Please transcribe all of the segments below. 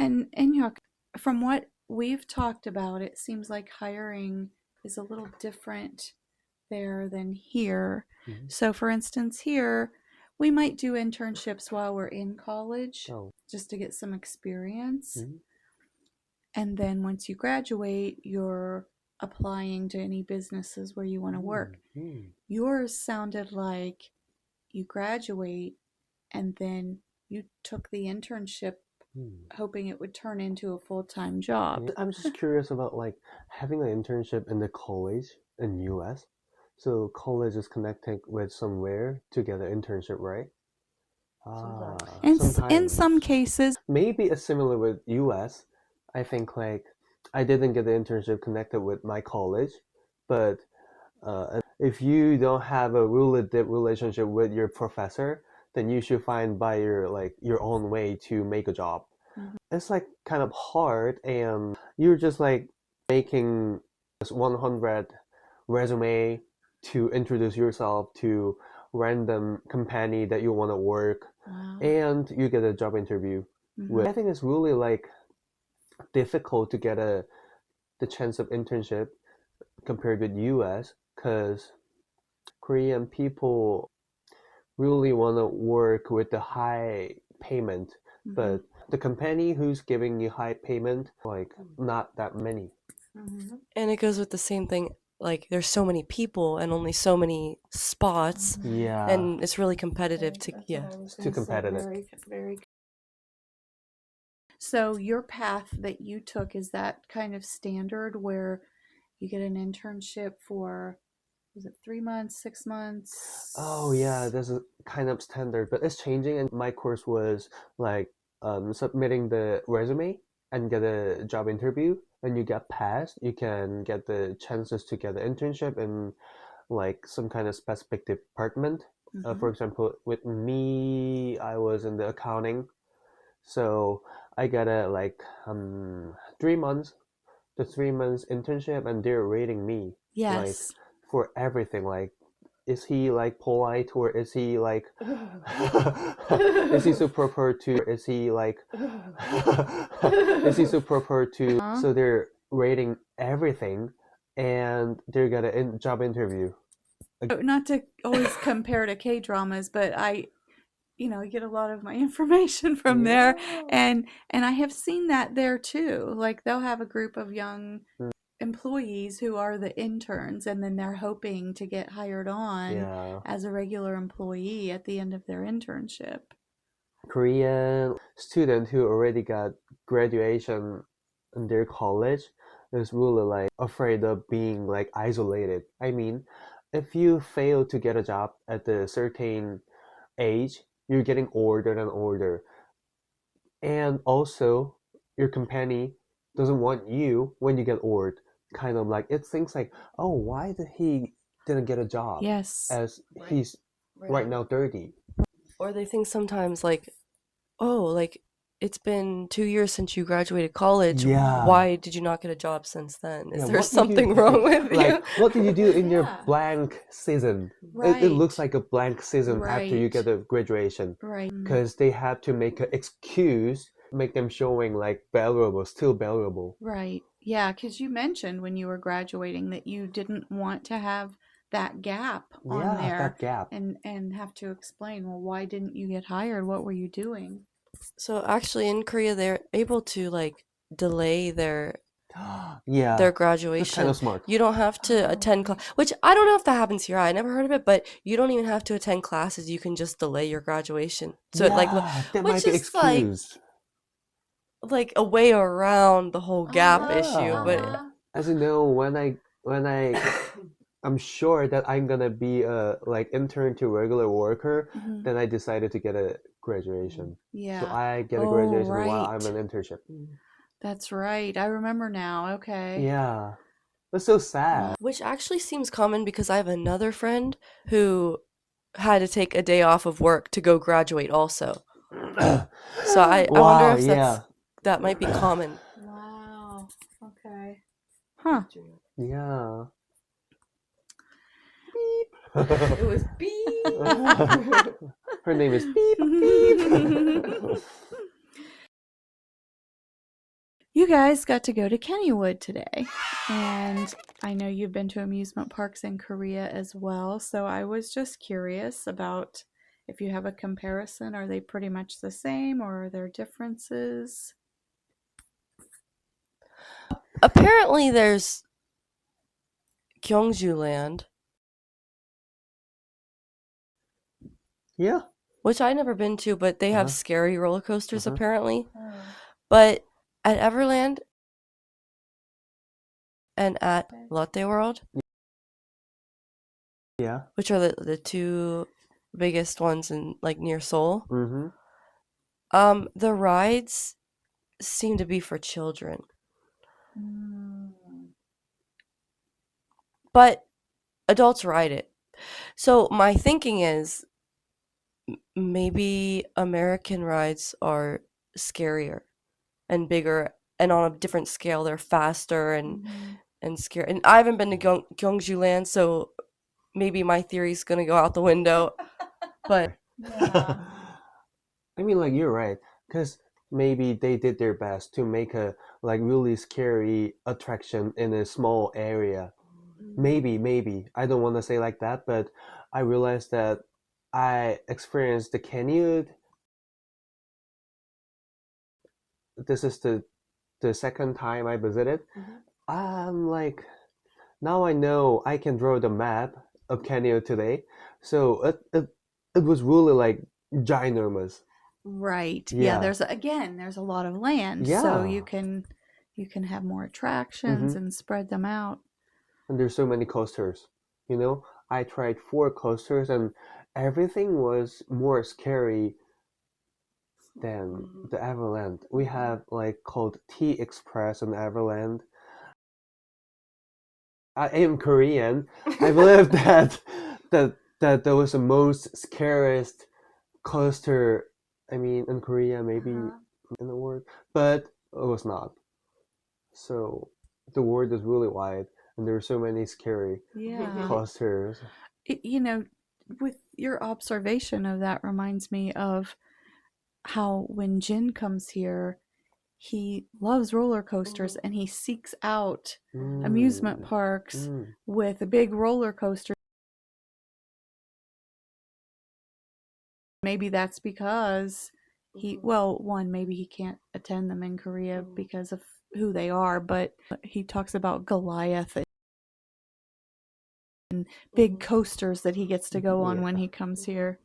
And Inhyuk, from what we've talked about, it seems like hiring is a little different there than here. Mhm. So, for instance, here we might do internships while we're in college Oh. just to get some experience. Mhm. And then once you graduate, you're applying to any businesses where you want to work. Mhm. Yours sounded like you graduate and then you took the internship Mhm. hoping it would turn into a full-time job. I'm just curious about like having an internship in the college in US. So college is connected with somewhere to get an internship, right? Ah, And in sometimes. some cases, Maybe it's similar with US. I think like I didn't get the internship connected with my college, but if you don't have a really deep relationship with your professor, then you should find by your own way to make a job. Mhm. It's like kind of hard, and you're just like making this 100 resume to introduce yourself to random company that you want to work, wow. and you get a job interview. Mhm. I think it's really like difficult to get the chance of internship compared with US because Korean people really want to work with the high payment, Mhm. but the company who's giving you high payment, like not that many. Mhm. And it goes with the same thing. Like there's so many people and only so many spots, Yeah, and it's really competitive to That's yeah. what I was it's too gonna say, competitive. very, very. So your path that you took, is that kind of standard where you get an internship for, was it 3 months, 6 months? Oh yeah, this is kind of standard, but it's changing. And my course was like submitting the resume and get a job interview. And you get passed, you can get the chances to get an internship in like some kind of specific department. For Mhm. example, with me, I was in the accounting, so I got a like 3 months, the 3 months internship, and they're rating me like Yes. for everything. Like, is he like polite, or is he like is he so proper to? Is he like is he so proper to? Huh? So they're rating everything, and they're gonna job interview. Not to always compare to K dramas, but I get a lot of my information from there, Yeah. and I have seen that there too. Like they'll have a group of young Mm. employees who are the interns, and then they're hoping to get hired on Yeah. as a regular employee at the end of their internship. Korean student who already got graduation in their college is really like afraid of being like isolated. I mean, if you fail to get a job at a certain age, you're getting older and older. And also, your company doesn't want you when you get old. Kind of like it thinks like, oh, why did he didn't get a job Yes. as he's right now 30? Or they think sometimes like, oh, like it's been 2 years since you graduated college. Yeah. Why did you not get a job since then? Is Yeah, there what did you something wrong with you? like? What did you do in your Yeah. blank season? Right. It looks like a blank season after you Right. get a graduation, Right. because they have to make an excuse, make them showing like valuable, still valuable. Right. Yeah, because you mentioned when you were graduating that you didn't want to have that gap on Yeah, there that gap. and have to explain, well, why didn't you get hired? What were you doing? So actually in Korea they're able to like delay their Yeah, their that's kind graduation. of smart. You don't have to attend class, which I don't know if that happens here. I never heard of it, but you don't even have to attend classes. You can just delay your graduation. So Yeah, like, that which might be is like excuse. a way around the whole gap Uh-huh, issue. But uh-huh. As you know, when I I'm sure that I'm gonna be a like intern to regular worker, Mhm. then I decided to get a graduation. So Yeah, I get a Oh, graduation while I'm right. an internship. That's right. I remember now. Okay. Yeah, that's so sad. which actually seems common because I have another friend who had to take a day off of work to go graduate also. So I wonder Wow, if yeah, that might be common. Wow. Okay. Huh. yeah. It was beep. Her name is Beep Beep. You guys got to go to Kennywood today, and I know you've been to amusement parks in Korea as well, so I was just curious about if you have a comparison. Are they pretty much the same, or are there differences? Apparently, there's Gyeongju Land, Yeah. which I never been to, but they have Uh-huh. scary roller coasters Uh-huh. apparently. Oh, But at Everland and at okay. Lotte World, Yeah. which are the two biggest ones in like near Seoul, Mm-hmm. the rides seem to be for children. Mm. But adults ride it. So my thinking is maybe American rides are scarier and bigger and on a different scale. They're faster and scary. And I haven't been to Gyeongju Land, so maybe my theory's gonna go out the window. But Yeah. I mean, like, you're right, because maybe they did their best to make a like really scary attraction in a small area. Maybe I don't want to say like that, but I realized that I experienced the canyon. This is the second time I visited. I'm like, now I know I can draw the map of Kenya today. So it was really like ginormous. Right. Yeah, Yeah. there's a lot of land, so Yeah. you can have more attractions Mm-hmm. and spread them out. And there's so many coasters. You know, I tried 4 coasters and everything was more scary than the Everland. We have like called T Express in Everland. I am Korean. I believe that was the most scariest coaster. I mean, in Korea, maybe in the world, but it was not. So the world is really wide, and there are so many scary Yeah. coasters. You know, with your observation of that reminds me of how when Jin comes here, he loves roller coasters and he seeks out amusement Mm, parks mm, with big roller coasters. Maybe that's because well, one, maybe he can't attend them in Korea because of who they are, but he talks about Goliath and big coasters that he gets to go on when yeah. he comes here.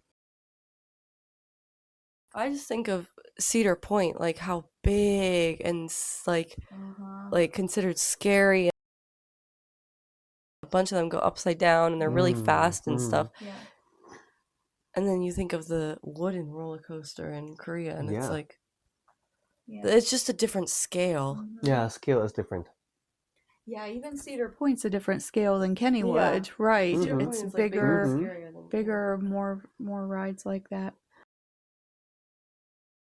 I just think of Cedar Point, like how big and like considered scary. A bunch of them go upside down and they're really fast and Mm. stuff. And then you think of the wooden roller coaster in Korea, and it's Yeah. like it's just a different scale. Yeah, scale is different. Yeah, even Cedar Point's a different scale than Kennywood, right? Cedar Point It's is, like, bigger, and scarier than bigger, more rides like that.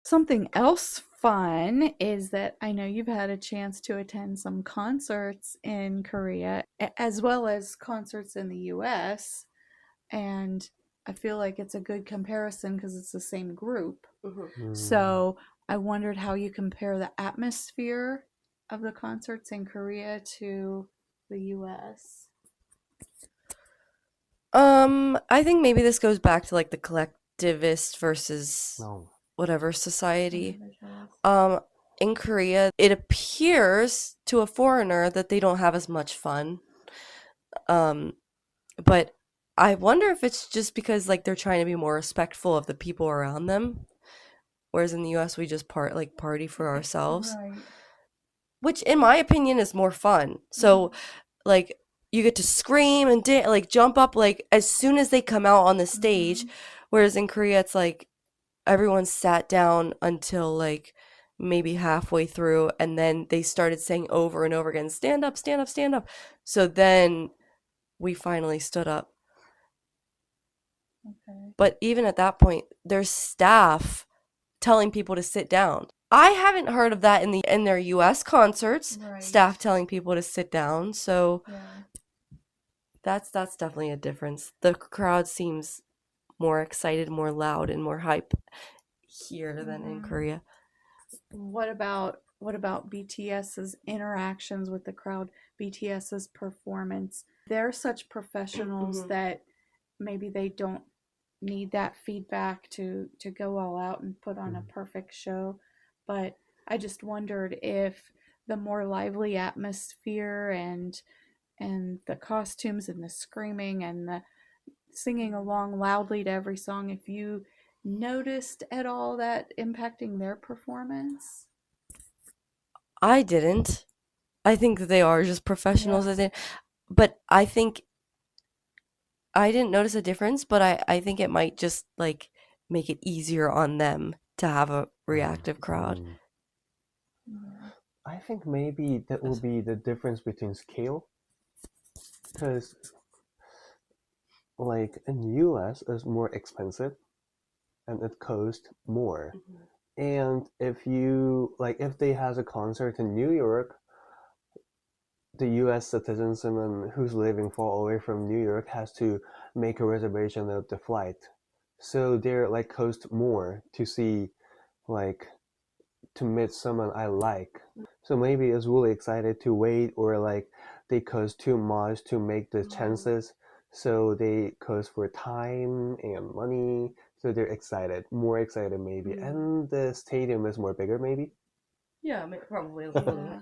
Something else fun is that I know you've had a chance to attend some concerts in Korea as well as concerts in the US, and I feel like it's a good comparison because it's the same group. Mm. So I wondered how you compare the atmosphere of the concerts in Korea to the US. I think maybe this goes back to like the collectivist versus No. whatever society. In Korea, it appears to a foreigner that they don't have as much fun. But I wonder if it's just because like they're trying to be more respectful of the people around them, whereas in the US we just party for ourselves, Right. which in my opinion is more fun. So like you get to scream and like jump up like as soon as they come out on the stage, whereas in Korea it's like everyone sat down until like maybe halfway through and then they started saying over and over again, stand up, stand up, stand up. So then we finally stood up. Okay. But even at that point, there's staff telling people to sit down. I haven't heard of that in their US concerts, Right. staff telling people to sit down. So Yeah. that's definitely a difference. The crowd seems more excited, more loud, and more hype here than in Korea. What about what about BTS's interactions with the crowd, BTS's performance? They're such professionals that maybe they don't need that feedback to go all out and put on a perfect show. But I just wondered if the more lively atmosphere and the costumes and the screaming and the singing along loudly to every song, if you noticed at all that impacting their performance. I didn't. I think that they are just professionals. Yeah. But I think I didn't notice a difference, but I think it might just like make it easier on them to have a reactive crowd. I think maybe that will be the difference between scale, because like in US it's more expensive and it costs more. And if you like, if they has a concert in New York, the US citizen, someone who's living far away from New York, has to make a reservation of the flight. So they're like cost more to see, like, to meet someone I like. So maybe it's really excited to wait, or like they cost too much to make the chances. So they cost for time and money. So they're excited, more excited maybe. And the stadium is more bigger maybe. Yeah, probably a little bit.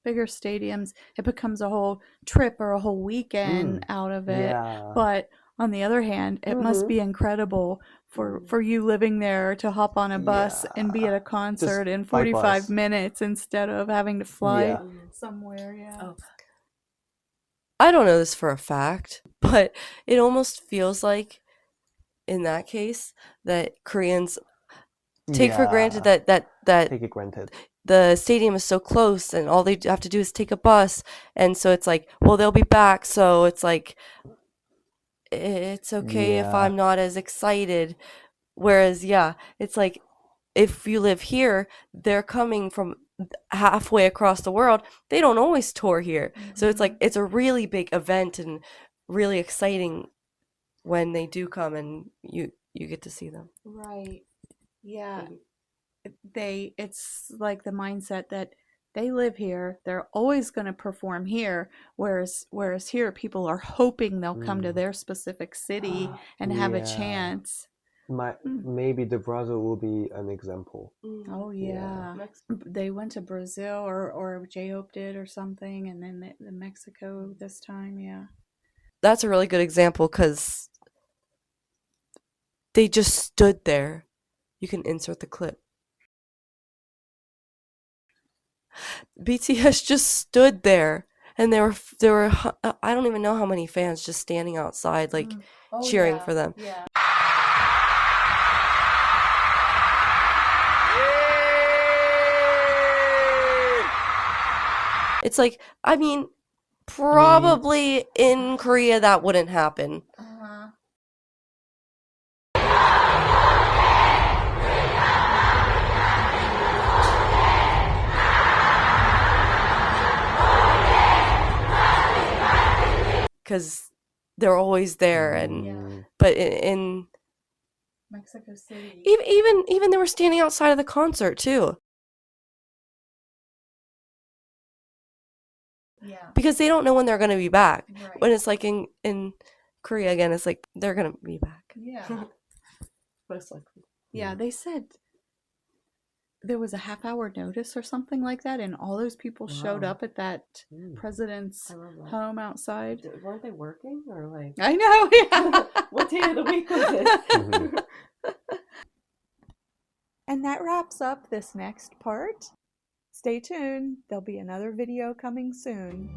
Bigger stadiums, it becomes a whole trip or a whole weekend out of it. Yeah. But on the other hand, it must be incredible for you living there to hop on a bus and be at a concert in 45 minutes instead of having to fly somewhere. Yeah. I don't know this for a fact, but it almost feels like in that case that Koreans take for granted that Take it granted. the stadium is so close and all they have to do is take a bus, and so it's like, well, they'll be back, so it's like it's okay if I'm not as excited. Whereas it's like if you live here, they're coming from halfway across the world. They don't always tour here. So it's like it's a really big event and really exciting when they do come and you get to see them. Right. Yeah. It's like the mindset that they live here, they're always going to perform here, whereas here people are hoping they'll come to their specific city and have a chance. Maybe the Brazil will be an example. Oh yeah. They went to Brazil or J-Hope did or something, and then the Mexico this time. Yeah, that's a really good example because they just stood there. You can insert the clip. BTS just stood there, and there were I don't even know how many fans just standing outside, like cheering for them. Yeah. It's like, I mean, probably in Korea that wouldn't happen. Because they're always there, and but in Mexico City, even they were standing outside of the concert too. Yeah. Because they don't know when they're going to be back. Right. When it's like in Korea again, it's like they're going to be back. Yeah. Most likely. Yeah, they said there was a half-hour notice or something like that, and all those people showed up at that president's home outside. Weren't they working or like? I know. Yeah. What day of the week was it? And that wraps up this next part. Stay tuned. There'll be another video coming soon.